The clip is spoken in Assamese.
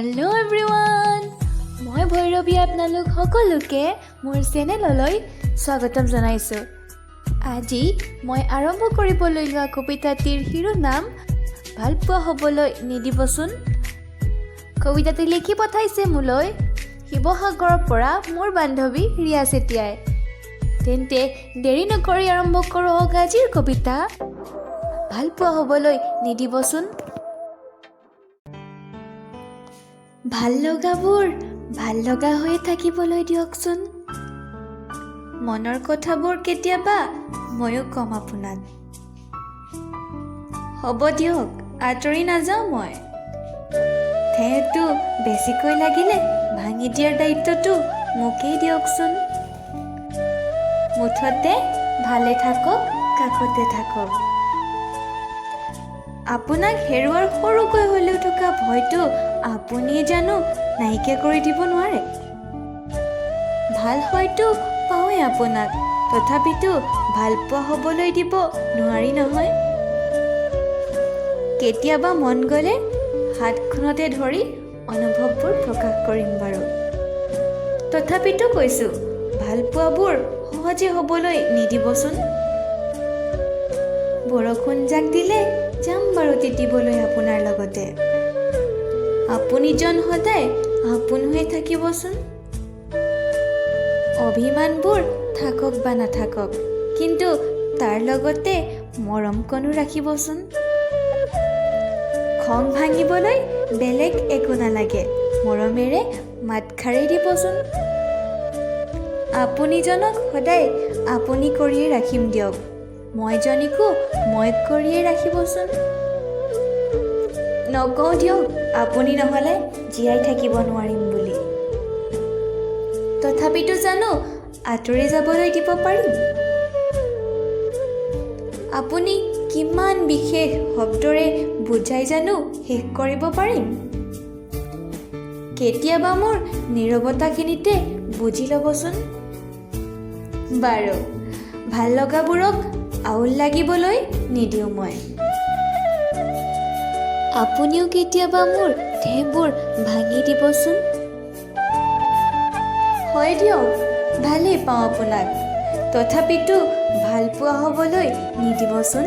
হেল্ল' এভৰিৱান, মই ভৈৰৱী আপোনালোক সকলোকে মোৰ চেনেললৈ স্বাগতম জনাইছোঁ। আজি মই আৰম্ভ কৰিবলৈ লোৱা কবিতাটিৰ শিৰোনাম ভালপোৱা হ'বলৈ নিদিবচোন। কবিতাটি লিখি পঠাইছে মোলৈ শিৱসাগৰৰ পৰা মোৰ বান্ধৱী ৰিয়া চেতিয়াই। তেন্তে দেৰি নকৰি আৰম্ভ কৰক আজিৰ কবিতা ভালপোৱা হ'বলৈ নিদিবচোন। ভাল লগাবোৰ ভাল লগা হৈ থাকিবলৈ দিয়কচোন। মনৰ কথাবোৰ কেতিয়াবা ময়ো কম আপোনাক। হ'ব দিয়ক, আঁতৰি নাযাওঁ মই। ঠেহটো বেছিকৈ লাগিলে ভাঙি দিয়াৰ দায়িত্বটো মোকেই দিয়কচোন। মুঠতে ভালে থাকক, কাষতে থাকক। আপোনাক হেৰুৱাৰ সৰুকৈ হ'লেও থকা ভয়টো আপুনিয়ে জানো নাইকিয়া কৰি দিব নোৱাৰে। ভাল হয়তো পাওঁৱে আপোনাক, তথাপিতো ভালপোৱা হ'বলৈ দিব নোৱাৰি নহয়। কেতিয়াবা মন গ'লে হাতখনতে ধৰি অনুভৱবোৰ প্ৰকাশ কৰিম বাৰু। তথাপিতো কৈছোঁ, ভালপোৱাবোৰ সহজে হ'বলৈ নিদিবচোন। বৰষুণ জাক দিলে যাম বাৰু তিতিবলৈ আপোনাৰ লগতে। আপুনিজন সদায় আপোন হৈ থাকিবচোন। অভিমানবোৰ থাকক বা নাথাকক, কিন্তু তাৰ লগতে মৰমকণো ৰাখিবচোন। খং ভাঙিবলৈ বেলেগ একো নালাগে, মৰমেৰে মাতষাৰি দিবচোন। আপুনিজনক সদায় আপুনি কৰিয়ে ৰাখিম দিয়ক, মইজনীকো মই কৰিয়ে ৰাখিবচোন। নকওঁ দিয়ক আপুনি নহ'লে জীয়াই থাকিব নোৱাৰিম বুলি। তথাপিতো জানো আঁতৰি যাবলৈ দিব পাৰিম। আপুনি কিমান বিশেষ শব্দৰে বুজাই জানো শেষ কৰিব পাৰিম। কেতিয়াবা মোৰ নীৰৱতাখিনিতে বুজি ল'বচোন। বাৰু, ভাল লগাবোৰক আউল লাগিবলৈ নিদিওঁ মই। আপুনিও কেতিয়াবা মোৰ ঠেহবোৰ ভাঙি দিবচোন। হয় দিয়ক, ভালেই পাওঁ আপোনাক, তথাপিতো ভালপোৱা হ'বলৈ নিদিবচোন।